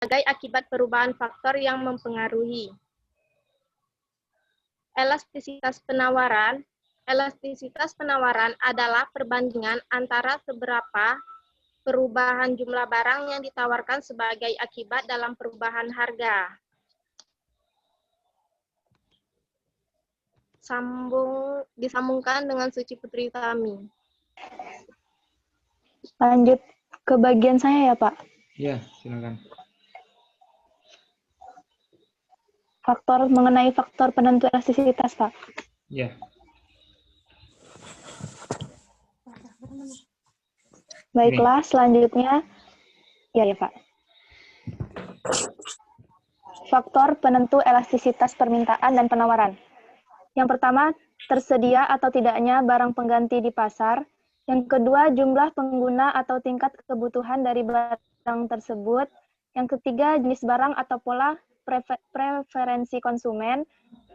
sebagai akibat perubahan faktor yang mempengaruhi. Elastisitas penawaran. Elastisitas penawaran adalah perbandingan antara seberapa perubahan jumlah barang yang ditawarkan sebagai akibat dalam perubahan harga. Disambungkan dengan Suci Putri Tami. Lanjut ke bagian saya ya, Pak. Ya, silakan. Mengenai faktor penentu elastisitas, Pak. Ya. Baiklah, selanjutnya. Ya, Pak. Faktor penentu elastisitas permintaan dan penawaran. Yang pertama, tersedia atau tidaknya barang pengganti di pasar. Yang kedua, jumlah pengguna atau tingkat kebutuhan dari barang tersebut. Yang ketiga, jenis barang atau pola preferensi konsumen.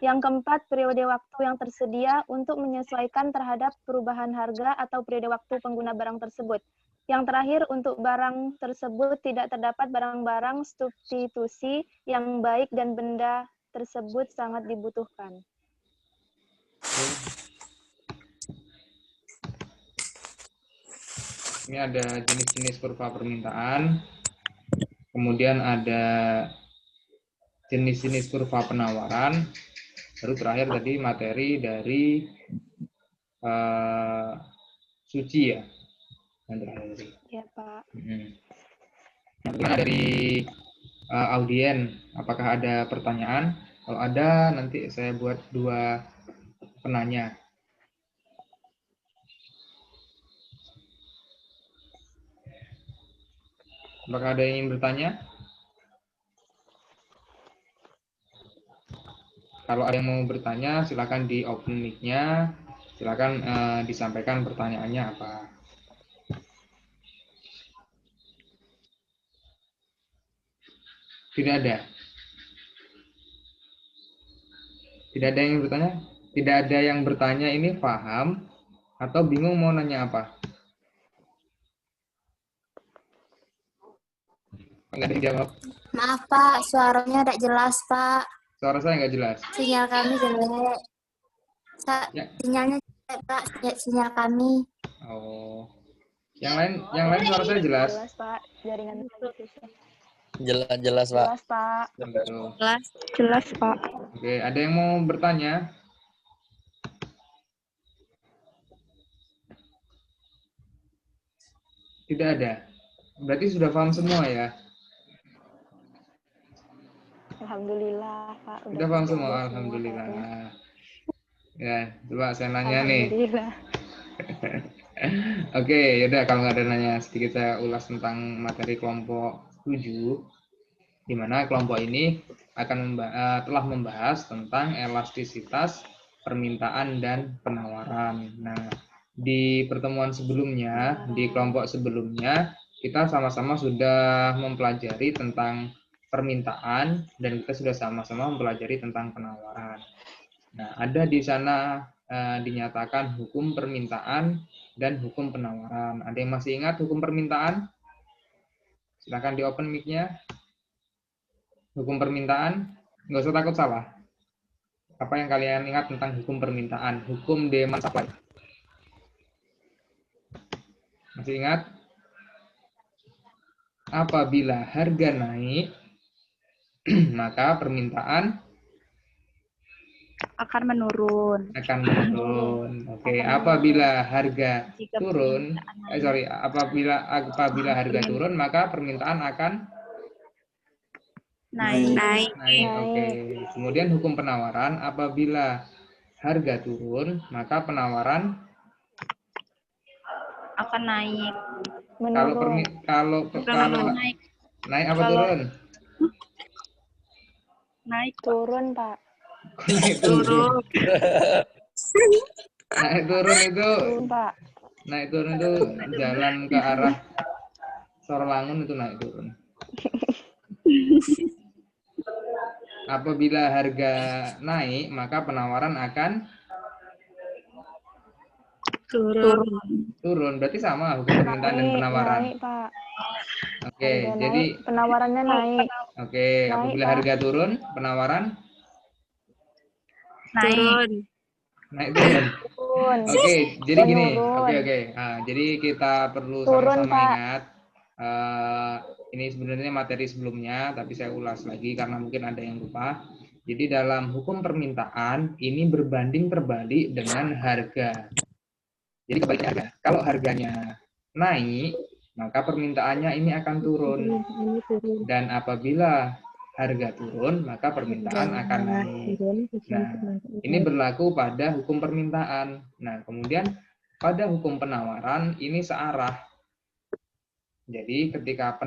Yang keempat, periode waktu yang tersedia untuk menyesuaikan terhadap perubahan harga atau periode waktu pengguna barang tersebut. Yang terakhir, untuk barang tersebut tidak terdapat barang-barang substitusi yang baik dan benda tersebut sangat dibutuhkan. Ini ada jenis-jenis kurva permintaan, kemudian ada jenis-jenis kurva penawaran, baru terakhir tadi materi dari Suci ya. Yang terakhir. Ya, Pak. Dari audien, apakah ada pertanyaan? Kalau ada, nanti saya buat 2 penanya. Apakah ada yang ingin bertanya? Kalau ada yang mau bertanya, silakan di open mic-nya, silakan disampaikan pertanyaannya apa. Tidak ada. Tidak ada yang bertanya? Tidak ada yang bertanya ini paham atau bingung mau nanya apa? Enggak ada yang jawab. Maaf Pak, suaranya tidak jelas Pak. Suara saya nggak jelas. Sinyal kami jelek. Ya. Sinyalnya jelek Pak, sinyal kami. Oh. Yang lain suara saya jelas. Jelas, Pak. Jaringan susah. Jelas, Pak. Jelas, Pak. Jelas, Pak. Oke, ada yang mau bertanya? Tidak ada. Berarti sudah paham semua ya? Alhamdulillah, Pak. Sudah paham semua, alhamdulillah. Ya, coba saya nanya nih. Alhamdulillah. Oke, yaudah kalau nggak ada nanya, sedikit saya ulas tentang materi kelompok 7, di mana kelompok ini akan telah membahas tentang elastisitas permintaan dan penawaran. Nah, di pertemuan sebelumnya, di kelompok sebelumnya, kita sama-sama sudah mempelajari tentang permintaan dan kita sudah sama-sama mempelajari tentang penawaran. Nah, ada di sana dinyatakan hukum permintaan dan hukum penawaran. Ada yang masih ingat hukum permintaan? Silakan di open mic-nya. Hukum permintaan, nggak usah takut salah. Apa yang kalian ingat tentang hukum permintaan? Hukum demand supply. Masih ingat? Apabila harga naik, maka permintaan akan menurun. Oke, apabila harga turun, apabila harga turun, maka permintaan akan Naik. Oke. Kemudian hukum penawaran, apabila harga turun, maka penawaran Akan naik. Kalau Naik. naik apa turun? Naik. Turun, Pak. Turun. Naik turun itu Turun, Pak. naik turun itu jalan ke arah Sorlangun itu naik turun. Apabila harga naik, maka penawaran akan Turun. turun. Berarti sama hukum permintaan dan penawaran. Naik, Pak. Oke, Harga jadi naik, penawarannya naik. oke, apabila Pak. harga turun, penawaran Turun. naik turun. Turun. Oke, jadi gini. Menurun. Oke. Nah, jadi kita perlu Turun, sama-sama Pak. ingat. Ini sebenarnya materi sebelumnya, tapi saya ulas lagi karena mungkin ada yang lupa. Jadi dalam hukum permintaan ini berbanding terbalik dengan harga. Jadi kebaliknya harga. Kalau harganya naik, maka permintaannya ini akan turun. Dan apabila harga turun, maka permintaan akan naik. Nah, ini berlaku pada hukum permintaan. Nah, kemudian pada hukum penawaran ini searah. Jadi ketika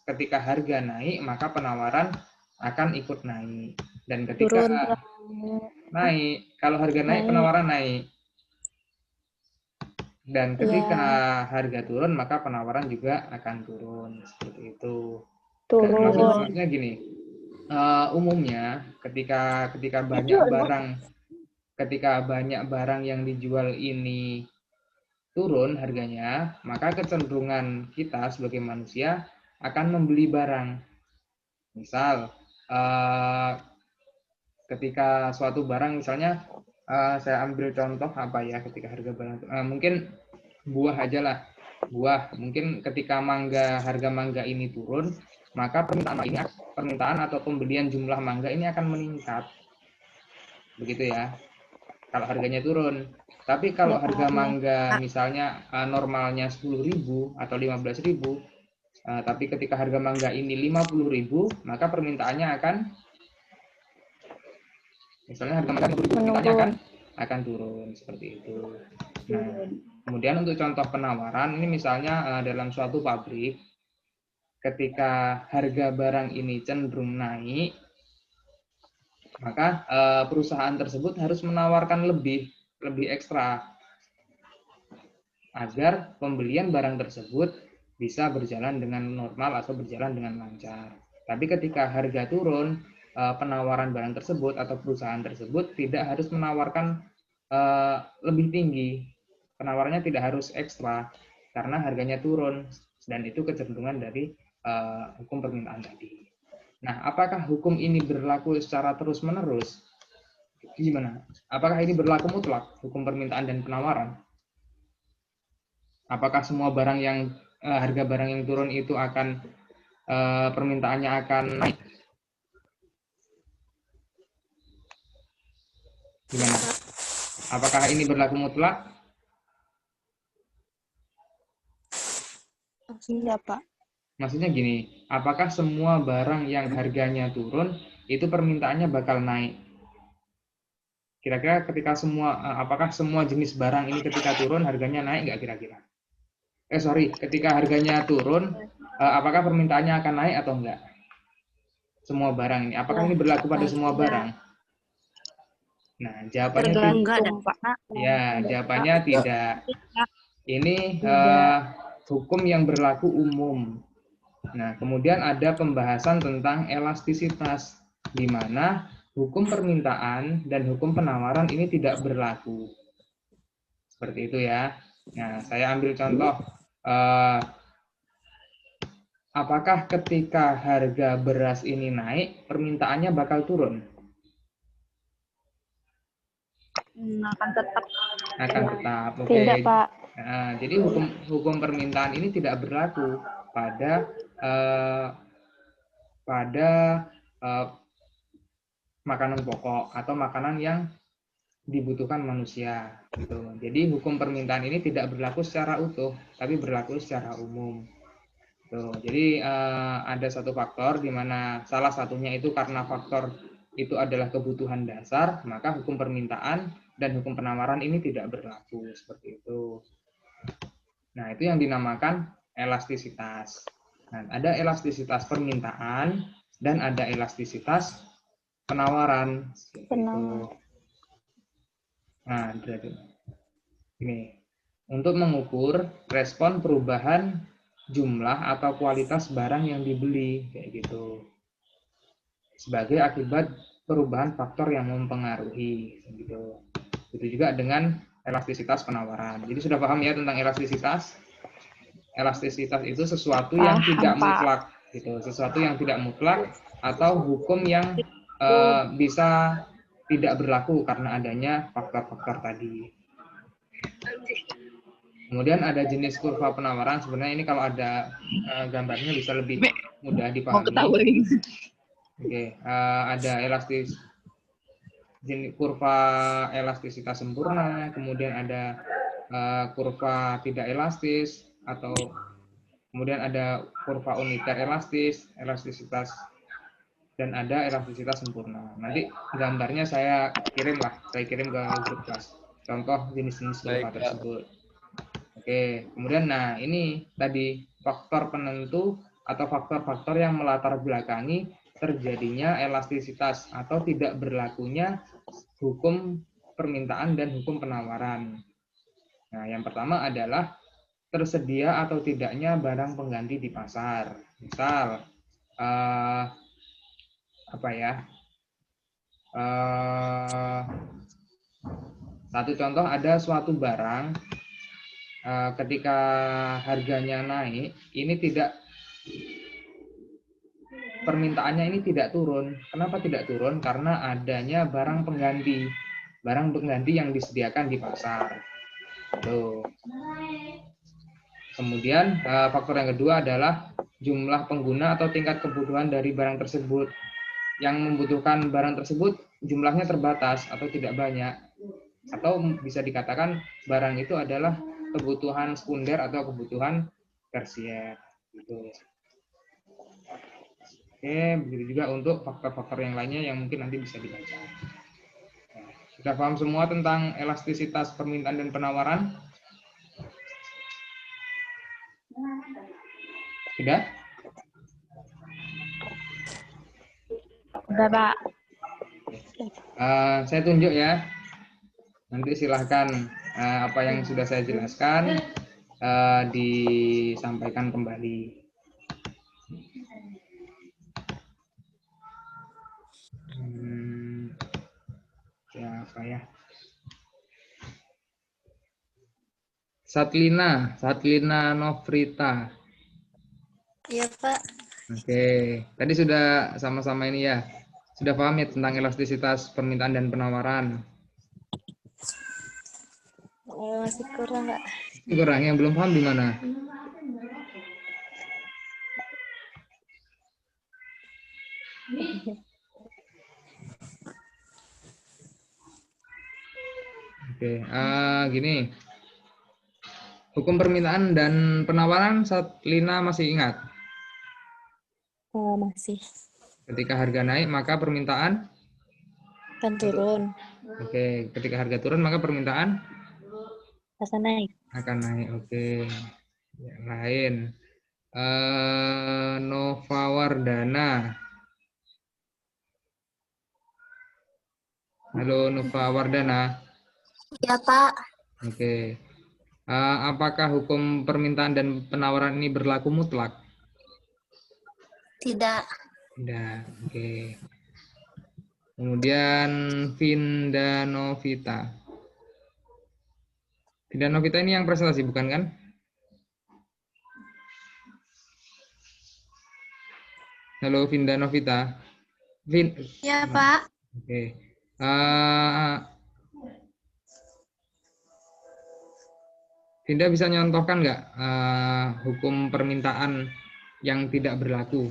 ketika harga naik, maka penawaran akan ikut naik. Dan ketika naik, kalau harga naik, penawaran naik. Dan ketika harga turun, maka penawaran juga akan turun. Seperti itu. Turun. Maksudnya gini, umumnya ketika banyak barang yang dijual ini turun harganya, maka kecenderungan kita sebagai manusia akan membeli barang. Misal, ketika suatu barang, misalnya saya ambil contoh apa ya, ketika harga barang, mungkin buah aja lah, buah. Mungkin ketika harga mangga ini turun, maka permintaan atau pembelian jumlah mangga ini akan meningkat. Begitu ya, kalau harganya turun. Tapi kalau harga mangga misalnya normalnya 10.000 atau 15.000, tapi ketika harga mangga ini 50.000, maka permintaannya akan, misalnya harga mangga 50.000, permintaannya akan turun, seperti itu. Nah, kemudian untuk contoh penawaran, ini misalnya dalam suatu pabrik, ketika harga barang ini cenderung naik, maka perusahaan tersebut harus menawarkan lebih ekstra agar pembelian barang tersebut bisa berjalan dengan normal atau berjalan dengan lancar. Tapi ketika harga turun, penawaran barang tersebut atau perusahaan tersebut tidak harus menawarkan lebih tinggi. Penawarannya tidak harus ekstra karena harganya turun, dan itu kecenderungan dari hukum permintaan tadi. Nah, apakah hukum ini berlaku secara terus-menerus? Gimana? Apakah ini berlaku mutlak, hukum permintaan dan penawaran? Apakah semua barang yang harga barang yang turun itu akan permintaannya akan naik? Gimana? Apakah ini berlaku mutlak? Iya, Pak. Maksudnya gini, apakah semua barang yang harganya turun itu permintaannya bakal naik? Kira-kira apakah semua jenis barang ini ketika turun harganya naik nggak kira-kira? Ketika harganya turun, apakah permintaannya akan naik atau enggak? Semua barang ini, apakah ini berlaku pada semua barang? Nah, jawabannya jawabannya tidak. Ini hukum yang berlaku umum. Nah, kemudian ada pembahasan tentang elastisitas, di mana hukum permintaan dan hukum penawaran ini tidak berlaku. Seperti itu ya. Nah, saya ambil contoh. Apakah ketika harga beras ini naik, permintaannya bakal turun? Akan tetap. Akan tetap. Oke. Tidak, Pak. Nah, jadi hukum permintaan ini tidak berlaku pada makanan pokok atau makanan yang dibutuhkan manusia. Gitu. Jadi hukum permintaan ini tidak berlaku secara utuh, tapi berlaku secara umum. Tuh, jadi ada satu faktor di mana salah satunya itu karena faktor itu adalah kebutuhan dasar, maka hukum permintaan dan hukum penawaran ini tidak berlaku, seperti itu. Nah, itu yang dinamakan elastisitas. Nah, ada elastisitas permintaan dan ada elastisitas penawaran. Nah, ini untuk mengukur respon perubahan jumlah atau kualitas barang yang dibeli, kayak gitu, sebagai akibat perubahan faktor yang mempengaruhi, gitu. Itu juga dengan elastisitas penawaran. Jadi sudah paham ya tentang elastisitas? elastisitas itu sesuatu yang tidak Pak. mutlak, gitu. Sesuatu yang tidak mutlak atau hukum yang bisa tidak berlaku karena adanya faktor-faktor tadi. Kemudian ada jenis kurva penawaran. Sebenarnya ini kalau ada gambarnya bisa lebih mudah Mau dipahami. ketawain. Oke, ada jenis kurva elastisitas sempurna, kemudian ada kurva tidak elastis, atau kemudian ada kurva uniter elastisitas, dan ada elastisitas sempurna. Nanti gambarnya saya kirim ke grup kelas. Contoh jenis-jenis kurva tersebut. Oke, kemudian nah ini tadi faktor penentu atau faktor-faktor yang melatar belakangi terjadinya elastisitas atau tidak berlakunya hukum permintaan dan hukum penawaran. Nah, yang pertama adalah tersedia atau tidaknya barang pengganti di pasar. Misal, satu contoh, ada suatu barang ketika harganya naik, ini permintaannya ini tidak turun. Kenapa tidak turun? Karena adanya barang pengganti yang disediakan di pasar. Tuh. Kemudian faktor yang kedua adalah jumlah pengguna atau tingkat kebutuhan dari barang tersebut. Yang membutuhkan barang tersebut jumlahnya terbatas atau tidak banyak. Atau bisa dikatakan barang itu adalah kebutuhan sekunder atau kebutuhan tersier. Gitu. Oke, begitu juga untuk faktor-faktor yang lainnya yang mungkin nanti bisa dibaca. Nah, sudah paham semua tentang elastisitas permintaan dan penawaran? Sudah? Udah, Pak. Saya tunjuk ya. Nanti silahkan apa yang sudah saya jelaskan disampaikan kembali. Siapa ya? Satlina Nofrita. Iya, Pak. Oke, tadi sudah sama-sama ini ya. Sudah paham ya tentang elastisitas permintaan dan penawaran? Masih kurang, Pak. Kurang, yang belum paham di mana? Oke, gini. Hukum permintaan dan penawaran, Satlina masih ingat? Masih. Ketika harga naik, maka permintaan Kan turun. Oke, ketika harga turun maka permintaan Rasa naik. akan naik. Oke. Yang lain. Nova Wardana. Halo Nova Wardana. Iya, Pak. Oke. Apakah hukum permintaan dan penawaran ini berlaku mutlak? Tidak. Tidak. Oke. Kemudian Vinda Novita. Vinda Novita ini yang presentasi bukan kan? Halo Vinda Novita. Iya, Pak. Oke. Vinda bisa nyontohkan nggak hukum permintaan yang tidak berlaku?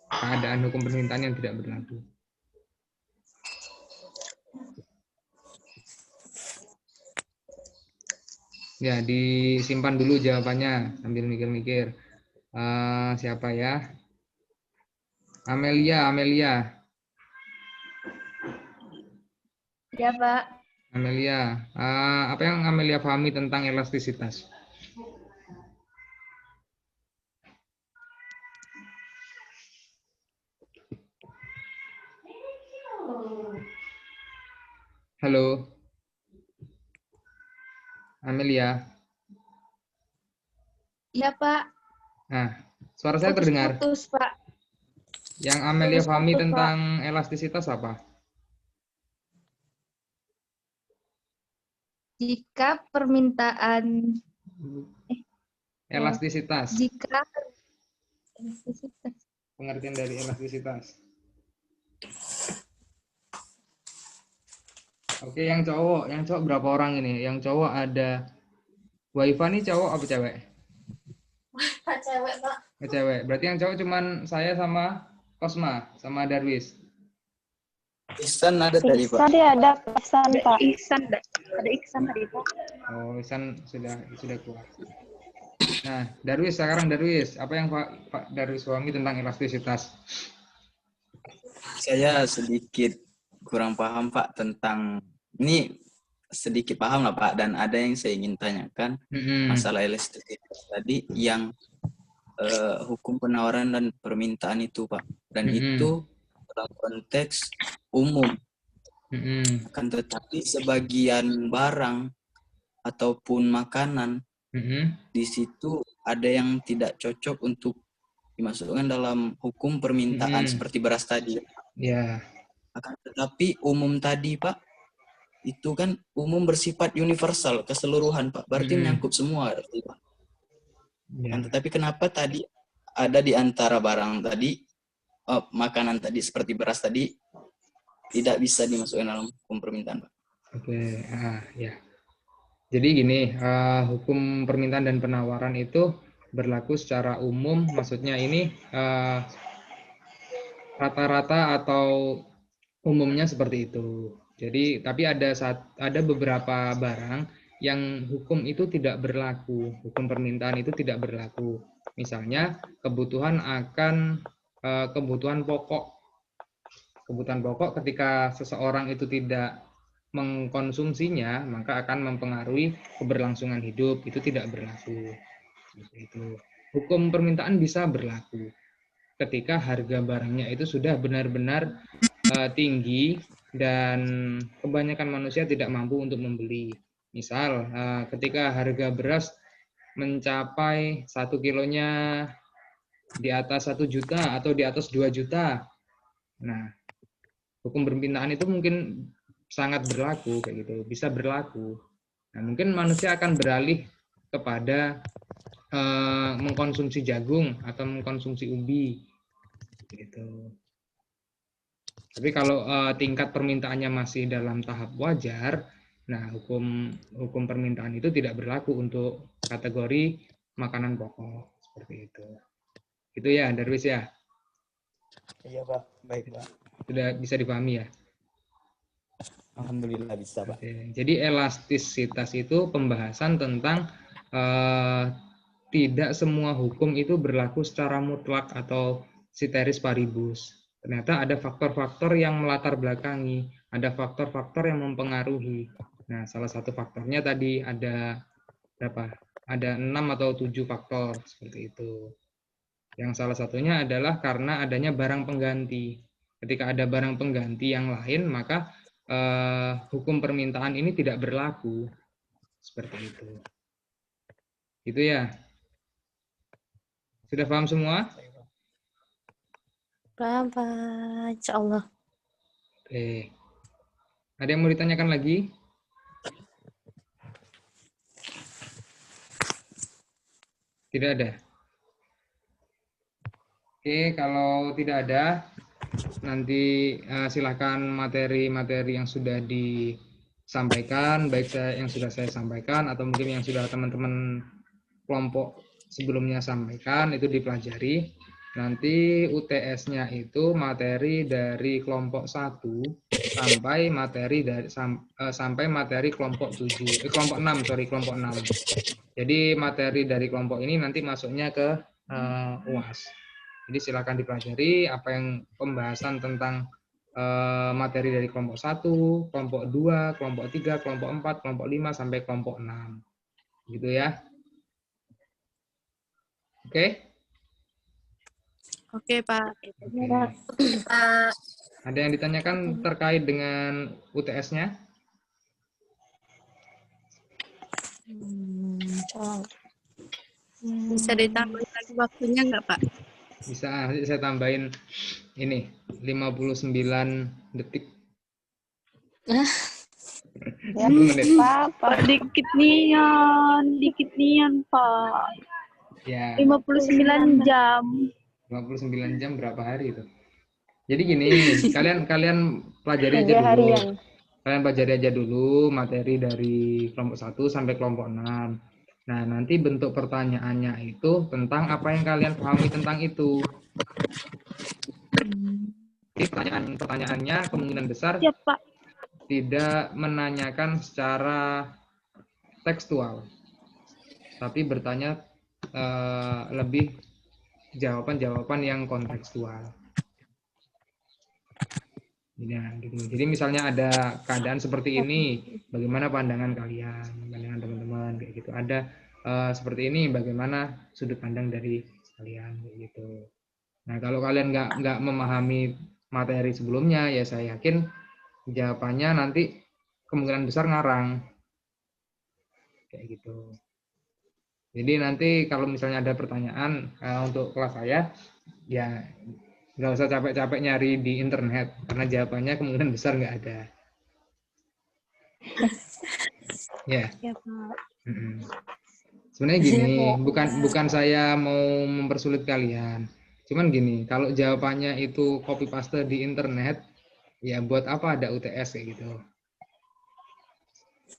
Keadaan hukum permintaan yang tidak berlaku. Ya, disimpan dulu jawabannya sambil mikir-mikir. Siapa ya? Amelia. Ya, Pak. Amelia, apa yang Amelia pahami tentang elastisitas? Halo, Amelia. Iya, Pak. Nah, suara saya terdengar. Putus, Pak. Yang Amelia pahami Putus, tentang elastisitas apa? Jika permintaan Elastisitas. jika Pengertian dari elastisitas. Oke, yang cowok berapa orang ini? Yang cowok ada Waifa nih cowok apa cewek? Pak cewek, Pak. Cewek. Berarti yang cowok cuman saya sama Kosma, sama Darwis. Ihsan ada tadi, Pak. Tadi ada pesan, Pak. ada Iksan tadi Pak. Oh, Ihsan sudah keluar. Nah, Darwis, apa yang Pak Darwis pahami tentang elastisitas? Saya sedikit kurang paham, Pak, tentang ini. Sedikit paham lah, Pak, dan ada yang saya ingin tanyakan masalah elastisitas tadi yang hukum penawaran dan permintaan itu, Pak, dan itu dalam konteks umum. Akan tetapi sebagian barang ataupun makanan di situ ada yang tidak cocok untuk dimasukkan dalam hukum permintaan seperti beras tadi. Ya. Akan tetapi umum tadi, Pak, itu kan umum bersifat universal, keseluruhan, Pak. Berarti menyangkut semua, Pak. Ya. Tetapi kenapa tadi ada di antara barang tadi, makanan tadi seperti beras tadi, tidak bisa dimasukkan dalam hukum permintaan, Pak? Oke, ya. Jadi gini, hukum permintaan dan penawaran itu berlaku secara umum, maksudnya ini rata-rata atau umumnya seperti itu. Jadi, tapi ada beberapa barang yang hukum itu tidak berlaku, hukum permintaan itu tidak berlaku. Misalnya kebutuhan pokok. Kebutuhan pokok ketika seseorang itu tidak mengkonsumsinya, maka akan mempengaruhi keberlangsungan hidup, itu tidak berlaku. Itu. Hukum permintaan bisa berlaku ketika harga barangnya itu sudah benar-benar tinggi dan kebanyakan manusia tidak mampu untuk membeli. Misal, ketika harga beras mencapai 1 kilonya di atas 1 juta atau di atas 2 juta. Nah, hukum permintaan itu mungkin sangat berlaku, kayak gitu, bisa berlaku. Nah, mungkin manusia akan beralih kepada mengkonsumsi jagung atau mengkonsumsi ubi, gitu. Tapi kalau tingkat permintaannya masih dalam tahap wajar, nah hukum permintaan itu tidak berlaku untuk kategori makanan pokok seperti itu. Itu ya, Darwis ya. Iya, Pak. Baik, Pak. Sudah bisa dipahami ya? Alhamdulillah bisa, Pak. Oke. Jadi elastisitas itu pembahasan tentang tidak semua hukum itu berlaku secara mutlak atau ceteris paribus. Ternyata ada faktor-faktor yang melatar belakangi, ada faktor-faktor yang mempengaruhi. Nah, salah satu faktornya tadi ada berapa? Ada 6 atau 7 faktor seperti itu. Yang salah satunya adalah karena adanya barang pengganti. Ketika ada barang pengganti yang lain, maka hukum permintaan ini tidak berlaku. Seperti itu. Itu ya. Sudah paham semua? Paham, Pak. Insya Allah. Oke. Ada yang mau ditanyakan lagi? Tidak ada. Oke, kalau tidak ada, nanti silakan materi-materi yang sudah disampaikan, baik yang sudah saya sampaikan atau mungkin yang sudah teman-teman kelompok sebelumnya sampaikan, itu dipelajari. Nanti UTS-nya itu materi dari kelompok 1 sampai materi kelompok 7, kelompok 6. Jadi materi dari kelompok ini nanti masuknya ke UAS. Jadi silakan dipelajari apa yang pembahasan tentang materi dari kelompok 1, kelompok 2, kelompok 3, kelompok 4, kelompok 5 sampai kelompok 6. Gitu ya. Oke? Oke, Pak. Oke. Ada yang ditanyakan terkait dengan UTS-nya? Bisa ditambahin lagi waktunya nggak, Pak? Bisa, saya tambahin ini 59 detik. Ya, 10 menit. apa-apa. Dikit nian, Pak. Ya, 59 jam. 59 jam berapa hari itu? Jadi gini, kalian pelajari 3 aja dulu. harian. Kalian pelajari aja dulu materi dari kelompok 1 sampai kelompok 6. Nah, nanti bentuk pertanyaannya itu tentang apa yang kalian pahami tentang itu. Jadi pertanyaannya kemungkinan besar Siap, Pak. tidak menanyakan secara tekstual, tapi bertanya lebih jawaban-jawaban yang kontekstual. Ya, gitu. Jadi misalnya ada keadaan seperti ini, bagaimana pandangan kalian, pandangan teman-teman, kayak gitu. Ada seperti ini, bagaimana sudut pandang dari kalian, kayak gitu. Nah, kalau kalian nggak memahami materi sebelumnya, ya saya yakin jawabannya nanti kemungkinan besar ngarang, kayak gitu. Jadi nanti kalau misalnya ada pertanyaan untuk kelas saya, ya nggak usah capek-capek nyari di internet, karena jawabannya kemungkinan besar nggak ada. Ya. Ya, Pak. Sebenarnya gini, bukan saya mau mempersulit kalian. Cuman gini, kalau jawabannya itu copy paste di internet, ya buat apa ada UTS kayak gitu.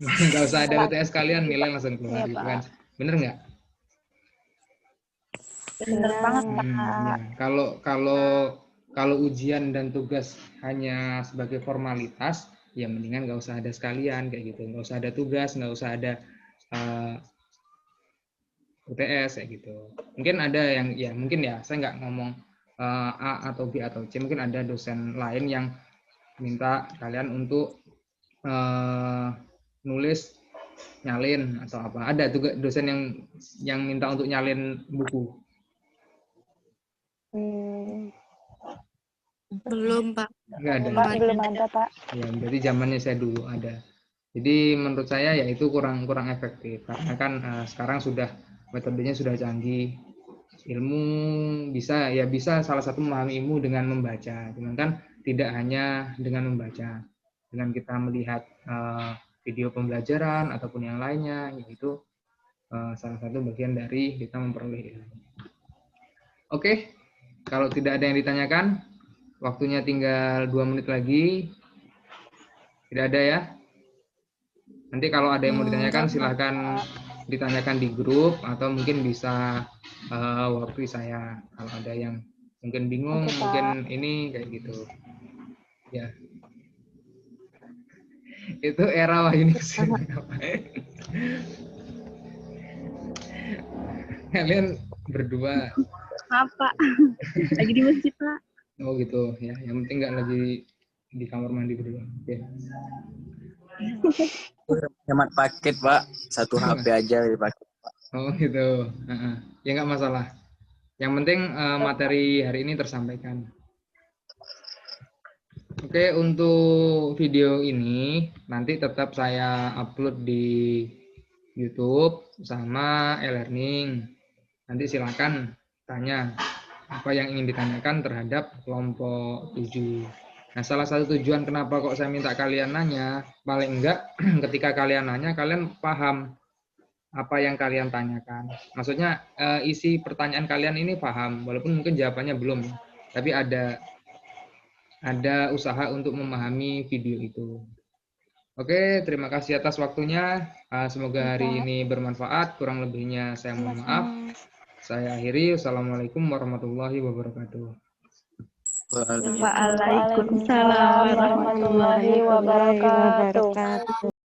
Nggak usah ada UTS, kalian nilai langsung keluar gitu kan. Bener nggak? Bener banget, Pak. Ya. Kalau ujian dan tugas hanya sebagai formalitas, ya mendingan nggak usah ada sekalian kayak gitu. Nggak usah ada tugas, nggak usah ada UTS kayak gitu. Mungkin ada yang ya mungkin ya saya nggak ngomong A atau B atau C, mungkin ada dosen lain yang minta kalian untuk nulis nyalin atau apa. Ada juga dosen yang minta untuk nyalin buku. Belum, Pak. Nggak ada. Pak, belum ada, Pak. Ya, berarti zamannya saya dulu ada. Jadi menurut saya ya itu kurang efektif karena kan sekarang sudah metodenya sudah canggih. Ilmu bisa salah satu memahami ilmu dengan membaca. Cuman kan tidak hanya dengan membaca. Dengan kita melihat video pembelajaran ataupun yang lainnya, yaitu salah satu bagian dari kita memperoleh ilmu. Oke, kalau tidak ada yang ditanyakan, waktunya tinggal 2 menit lagi. Tidak ada ya? Nanti kalau ada yang mau ditanyakan, silahkan ditanyakan di grup atau mungkin bisa waktu saya. Kalau ada yang mungkin bingung, mungkin ini kayak gitu. Ya. Itu era Wahyunikus. Kalian berdua. Maaf, Pak. Lagi di masjid, Pak. Oh gitu ya. Yang penting nggak lagi di kamar mandi berdua. Oke. Hemat paket, Pak. 1 HP aja dipakai, Pak. Oh gitu. Ya nggak masalah. Yang penting materi hari ini tersampaikan. Oke, untuk video ini nanti tetap saya upload di YouTube sama e-learning. Nanti silakan tanya apa yang ingin ditanyakan terhadap kelompok 7. Nah, salah satu tujuan kenapa kok saya minta kalian nanya, paling enggak ketika kalian nanya, kalian paham apa yang kalian tanyakan. Maksudnya isi pertanyaan kalian ini paham, walaupun mungkin jawabannya belum, tapi ada usaha untuk memahami video itu. Oke, terima kasih atas waktunya. Semoga hari ini bermanfaat. Kurang lebihnya saya mohon maaf. Saya akhiri. Wassalamualaikum warahmatullahi wabarakatuh. Waalaikumsalam warahmatullahi wabarakatuh.